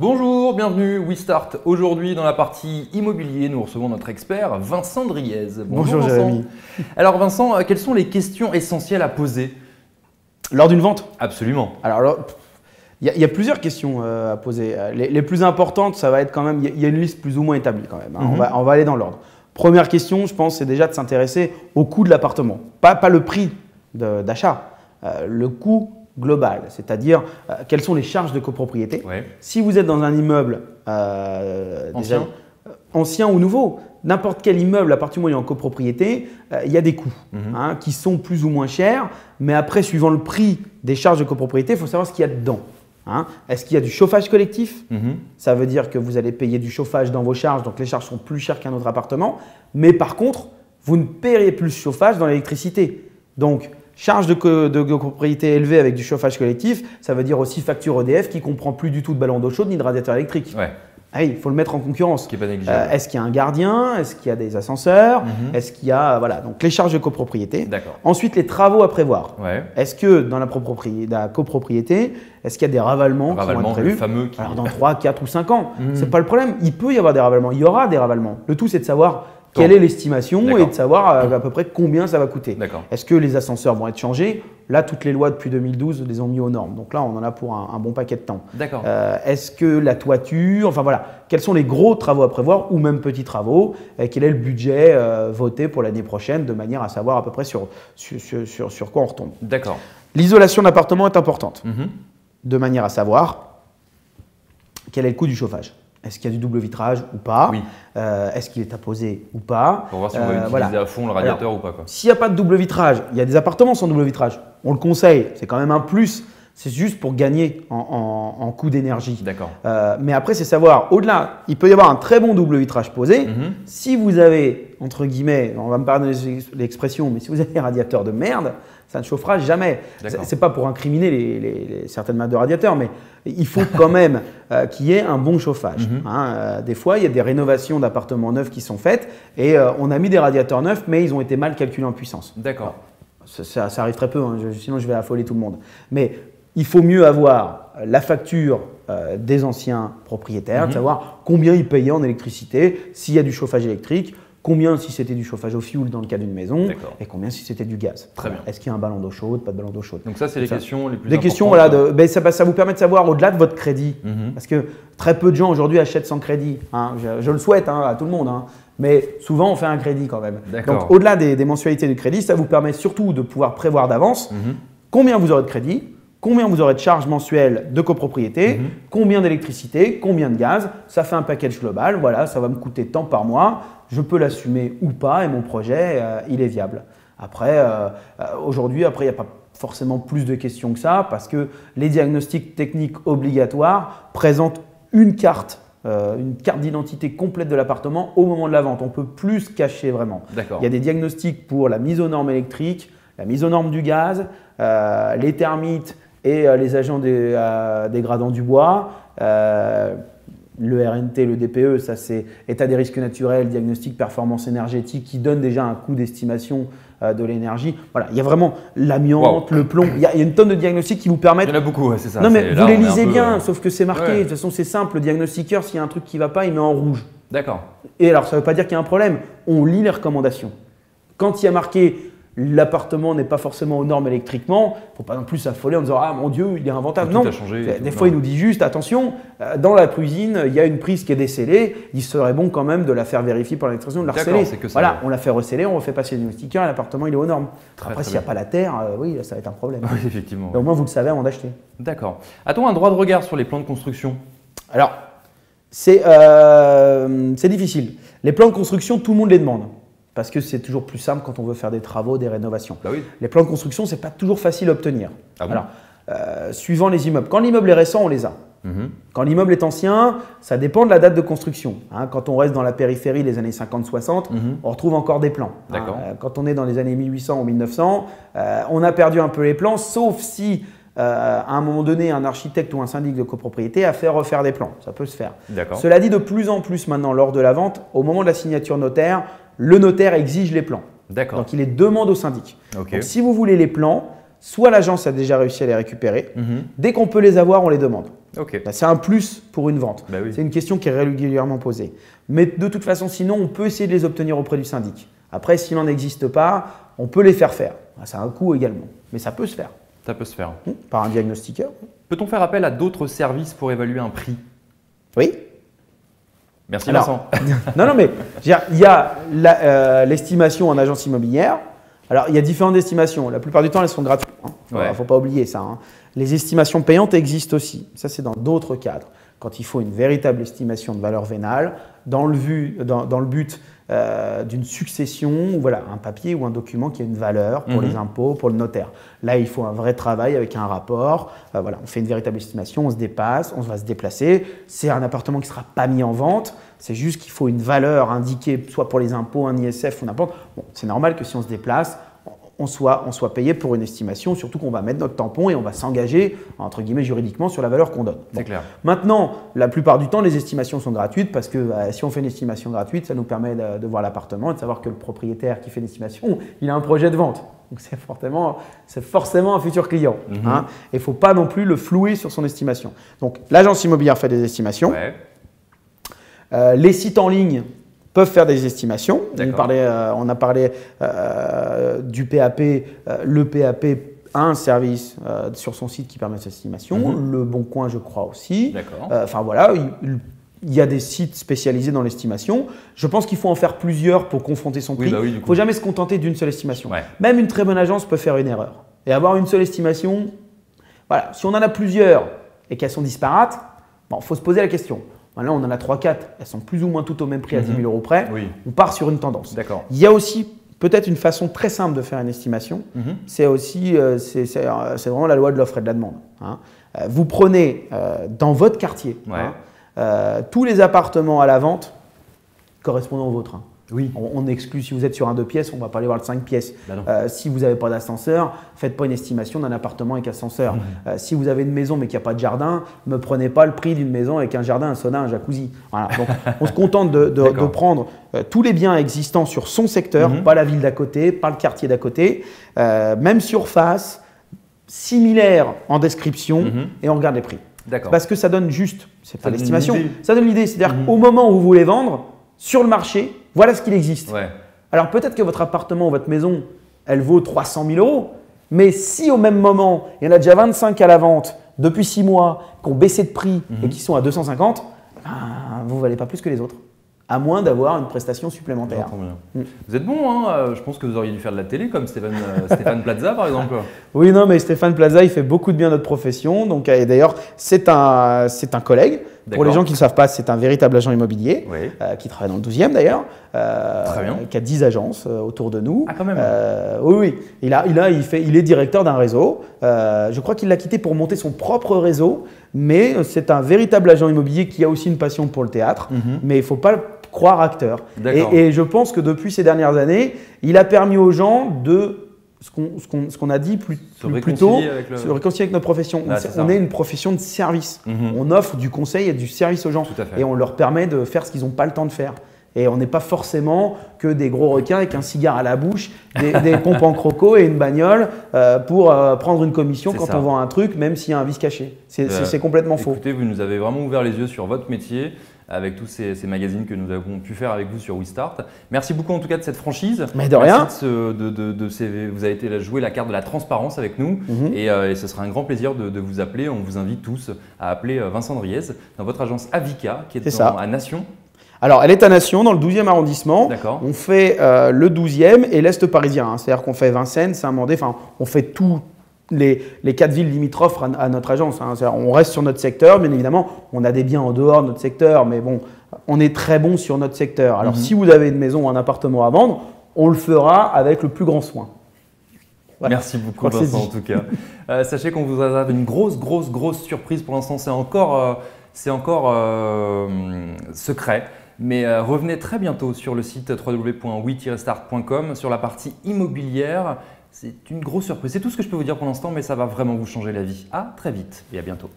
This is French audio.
Bonjour, bienvenue, WeStart. Aujourd'hui, dans la partie immobilier, nous recevons notre expert Vincent Driez. Bonjour Vincent. Jérémy. Alors Vincent, quelles sont les questions essentielles à poser? Lors d'une vente? Absolument. Alors, il y a plusieurs questions à poser. Les plus importantes, ça va être quand même, il y a une liste plus ou moins établie quand même. Hein. On va aller dans l'ordre. Première question, je pense, c'est déjà de s'intéresser au coût de l'appartement. Pas le prix d'achat, le coût global, c'est-à-dire quelles sont les charges de copropriété. Ouais. Si vous êtes dans un immeuble ancien ou nouveau, n'importe quel immeuble, à partir du moment où il est en copropriété, il y a des coûts qui sont plus ou moins chers, mais après, suivant le prix des charges de copropriété, il faut savoir ce qu'il y a dedans. Est-ce qu'il y a du chauffage collectif? Ça veut dire que vous allez payer du chauffage dans vos charges, donc les charges sont plus chères qu'un autre appartement, mais par contre, vous ne payerez plus de chauffage dans l'électricité. Donc, charge de copropriété élevée avec du chauffage collectif, ça veut dire aussi facture EDF qui ne comprend plus du tout de ballon d'eau chaude ni de radiateur électrique. Ouais. Ah oui, il faut le mettre en concurrence. Ce qui n'est pas négligeable. Est-ce qu'il y a un gardien? Est-ce qu'il y a des ascenseurs? Est-ce qu'il y a… Voilà, donc les charges de copropriété. D'accord. Ensuite, les travaux à prévoir. Ouais. Est-ce que dans la copropriété, est-ce qu'il y a des ravalements qui vont être prévus? Le fameux qui… Alors, dans 3, 4 ou 5 ans, ce n'est pas le problème. Il peut y avoir des ravalements. Il y aura des ravalements. Le tout, c'est de savoir quelle est l'estimation et de savoir à peu près combien ça va coûter. Est-ce que les ascenseurs vont être changés? Là, toutes les lois depuis 2012 les ont mis aux normes. Donc là, on en a pour un bon paquet de temps. D'accord. Est-ce que la toiture, enfin voilà, quels sont les gros travaux à prévoir ou même petits travaux? Quel est le budget voté pour l'année prochaine de manière à savoir à peu près sur quoi on retombe. D'accord. L'isolation de l'appartement est importante de manière à savoir quel est le coût du chauffage. Est-ce qu'il y a du double vitrage ou pas? Oui. Est-ce qu'il est apposé ou pas? Pour voir si on va utiliser à fond le radiateur ou pas. S'il n'y a pas de double vitrage, il y a des appartements sans double vitrage. On le conseille, c'est quand même un plus. C'est juste pour gagner en coût d'énergie. D'accord. Mais après, c'est savoir, au-delà, il peut y avoir un très bon double vitrage posé. Si vous avez, entre guillemets, on va me pardonner l'expression, mais si vous avez un radiateur de merde, ça ne chauffera jamais. Ce n'est pas pour incriminer certaines marques de radiateurs, mais il faut quand même qu'il y ait un bon chauffage. Des fois, il y a des rénovations d'appartements neufs qui sont faites et on a mis des radiateurs neufs, mais ils ont été mal calculés en puissance. D'accord. Ça arrive très peu, sinon je vais affoler tout le monde. Mais il faut mieux avoir la facture des anciens propriétaires, de savoir combien ils payaient en électricité, s'il y a du chauffage électrique, combien si c'était du chauffage au fioul dans le cas d'une maison et combien si c'était du gaz. Très bien. Est-ce qu'il y a un ballon d'eau chaude, pas de ballon d'eau chaude? Donc ça, c'est les questions les plus importantes. Des questions, voilà, ça vous permet de savoir au-delà de votre crédit. Parce que très peu de gens aujourd'hui achètent sans crédit. Je le souhaite à tout le monde. Mais souvent, on fait un crédit quand même. Donc, au-delà des mensualités du crédit, ça vous permet surtout de pouvoir prévoir d'avance combien vous aurez de crédit, combien vous aurez de charges mensuelles de copropriété, combien d'électricité, combien de gaz. Ça fait un package global. Voilà, ça va me coûter tant par mois. Je peux l'assumer ou pas et mon projet, il est viable. Après, aujourd'hui, il n'y a pas forcément plus de questions que ça parce que les diagnostics techniques obligatoires présentent une carte d'identité complète de l'appartement au moment de la vente. On ne peut plus se cacher vraiment. Il y a des diagnostics pour la mise aux normes électriques, la mise aux normes du gaz, les termites et les agents dégradants du bois. Le RNT, le DPE, ça c'est état des risques naturels, diagnostic performance énergétique qui donne déjà un coût d'estimation de l'énergie. Voilà, il y a vraiment l'amiante, le plomb. Il y a une tonne de diagnostics qui vous permettent… Il y en a beaucoup, c'est ça. Non mais vous les lisez bien, sauf que c'est marqué. De toute façon, c'est simple. Le diagnostiqueur, s'il y a un truc qui ne va pas, il met en rouge. D'accord. Et alors, ça ne veut pas dire qu'il y a un problème. On lit les recommandations. Quand il y a marqué l'appartement n'est pas forcément aux normes électriquement, il ne faut pas non plus s'affoler en disant « Ah mon Dieu, il est inventable ». Non, des fois il nous dit juste « Attention, dans la cuisine, il y a une prise qui est décellée, il serait bon quand même de la faire vérifier par l'électricien, de la recéller ». Voilà, on la fait recéller, on refait passer le diagnostiqueur et l'appartement il est aux normes. Après, s'il n'y a pas la terre, oui, ça va être un problème. Oui, effectivement. Mais au moins, vous le savez avant d'acheter. D'accord. A-t-on un droit de regard sur les plans de construction? Alors, c'est difficile. Les plans de construction, tout le monde les demande. Parce que c'est toujours plus simple quand on veut faire des travaux, des rénovations. Les plans de construction, ce n'est pas toujours facile à obtenir. Alors, suivant les immeubles. Quand l'immeuble est récent, on les a. Quand l'immeuble est ancien, ça dépend de la date de construction. Quand on reste dans la périphérie des années 50-60, on retrouve encore des plans. Quand on est dans les années 1800 ou 1900, on a perdu un peu les plans, sauf si à un moment donné, un architecte ou un syndic de copropriété a fait refaire des plans. Ça peut se faire. Cela dit, de plus en plus maintenant, lors de la vente, au moment de la signature notaire, le notaire exige les plans. Donc, il les demande au syndic. Donc, si vous voulez les plans, soit l'agence a déjà réussi à les récupérer. Dès qu'on peut les avoir, on les demande. Okay. C'est un plus pour une vente. Oui. C'est une question qui est régulièrement posée. Mais de toute façon, sinon, on peut essayer de les obtenir auprès du syndic. Après, s'il n'en existe pas, on peut les faire faire. Ça a un coût également, mais ça peut se faire. Ça peut se faire. Par un diagnostiqueur. Peut-on faire appel à d'autres services pour évaluer un prix? Oui. Merci Vincent. Non, mais il y a l'estimation en agence immobilière. Alors, il y a différentes estimations. La plupart du temps, elles sont gratuites. Il ne faut pas oublier ça. Les estimations payantes existent aussi. Ça, c'est dans d'autres cadres. Quand il faut une véritable estimation de valeur vénale, dans le but d'une succession, voilà, un papier ou un document qui a une valeur pour les impôts, pour le notaire. Là, il faut un vrai travail avec un rapport. Voilà, on fait une véritable estimation, on se dépasse, on va se déplacer. C'est un appartement qui ne sera pas mis en vente. C'est juste qu'il faut une valeur indiquée, soit pour les impôts, un ISF ou n'importe. Bon, c'est normal que si on se déplace, on soit payé pour une estimation, surtout qu'on va mettre notre tampon et on va s'engager, entre guillemets, juridiquement sur la valeur qu'on donne. C'est clair. Maintenant, la plupart du temps, les estimations sont gratuites parce que si on fait une estimation gratuite, ça nous permet de voir l'appartement et de savoir que le propriétaire qui fait l'estimation, il a un projet de vente. Donc, c'est forcément un futur client. Et il ne faut pas non plus le flouer sur son estimation. Donc, l'agence immobilière fait des estimations. Les sites en ligne peuvent faire des estimations. On a parlé du PAP. Le PAP a un service sur son site qui permet cette estimation. Le Bon Coin, je crois aussi. Enfin voilà, il y a des sites spécialisés dans l'estimation. Je pense qu'il faut en faire plusieurs pour confronter son prix. Il ne faut jamais se contenter d'une seule estimation. Même une très bonne agence peut faire une erreur. Et avoir une seule estimation, voilà, si on en a plusieurs et qu'elles sont disparates, il faut se poser la question. Là, on en a 3-4, elles sont plus ou moins toutes au même prix à 10 000 € près. On part sur une tendance. Il y a aussi peut-être une façon très simple de faire une estimation. C'est aussi, c'est vraiment la loi de l'offre et de la demande. Vous prenez dans votre quartier tous les appartements à la vente correspondant aux vôtres. On exclut, si vous êtes sur un 2 pièces, on ne va pas aller voir le 5 pièces. Si vous n'avez pas d'ascenseur, faites pas une estimation d'un appartement avec ascenseur. Si vous avez une maison mais qu'il n'y a pas de jardin, ne prenez pas le prix d'une maison avec un jardin, un sauna, un jacuzzi. Voilà. Donc, on se contente de prendre tous les biens existants sur son secteur, pas la ville d'à côté, pas le quartier d'à côté, même surface, similaire en description, et on regarde les prix. Parce que ça donne juste, c'est pas l'estimation, ça donne l'idée. C'est-à-dire qu'au moment où vous voulez vendre, sur le marché, voilà ce qu'il existe. Alors peut-être que votre appartement ou votre maison, elle vaut 300 000 €, mais si au même moment, il y en a déjà 25 à la vente depuis 6 mois, qui ont baissé de prix et qui sont à 250, vous ne valez pas plus que les autres, à moins d'avoir une prestation supplémentaire. Vous êtes bon, je pense que vous auriez dû faire de la télé comme Stéphane Plaza par exemple. Oui, non, mais Stéphane Plaza, il fait beaucoup de bien à notre profession. Donc, et d'ailleurs, c'est un collègue. Pour les gens qui ne savent pas, c'est un véritable agent immobilier qui travaille dans le 12e d'ailleurs, qui a 10 agences autour de nous. Ah, quand même. Oui. Il est directeur d'un réseau. Je crois qu'il l'a quitté pour monter son propre réseau, mais c'est un véritable agent immobilier qui a aussi une passion pour le théâtre. Mais il ne faut pas le croire acteur. Et je pense que depuis ces dernières années, il a permis aux gens de ce qu'on a dit plus tôt, se réconcilier avec notre profession. On est une profession de service. On offre du conseil et du service aux gens. Et on leur permet de faire ce qu'ils n'ont pas le temps de faire. Et on n'est pas forcément que des gros requins avec un cigare à la bouche, des pompes en croco et une bagnole pour prendre une commission quand on vend un truc, même s'il y a un vice caché. C'est complètement faux. Écoutez, vous nous avez vraiment ouvert les yeux sur votre métier, avec tous ces magazines que nous avons pu faire avec vous sur WeStart. Merci beaucoup en tout cas de cette franchise. Mais de rien. Vous avez été jouer la carte de la transparence avec nous et ce sera un grand plaisir de vous appeler. On vous invite tous à appeler Vincent Driez dans votre agence Avica qui est à Nation. Alors, elle est à Nation, dans le 12e arrondissement. On fait le 12e et l'Est parisien. C'est-à-dire qu'on fait Vincennes, Saint-Mandé, enfin, on fait tous les 4 villes limitrophes à notre agence. On reste sur notre secteur, bien évidemment. On a des biens en dehors de notre secteur, mais bon, on est très bon sur notre secteur. Alors, si vous avez une maison ou un appartement à vendre, on le fera avec le plus grand soin. Voilà. Merci beaucoup Vincent en tout cas. Sachez qu'on vous réserve une grosse surprise. Pour l'instant, c'est encore secret. Mais revenez très bientôt sur le site www.we-start.com sur la partie immobilière. C'est une grosse surprise. C'est tout ce que je peux vous dire pour l'instant, mais ça va vraiment vous changer la vie. À très vite et à bientôt.